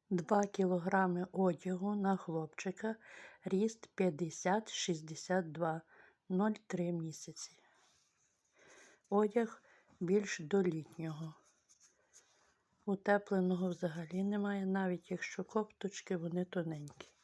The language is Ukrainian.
2 кілограми одягу на хлопчика, ріст 50-62, 0,3 місяці. Одяг більш до літнього. Утепленого взагалі немає, навіть якщо кофточки, вони тоненькі.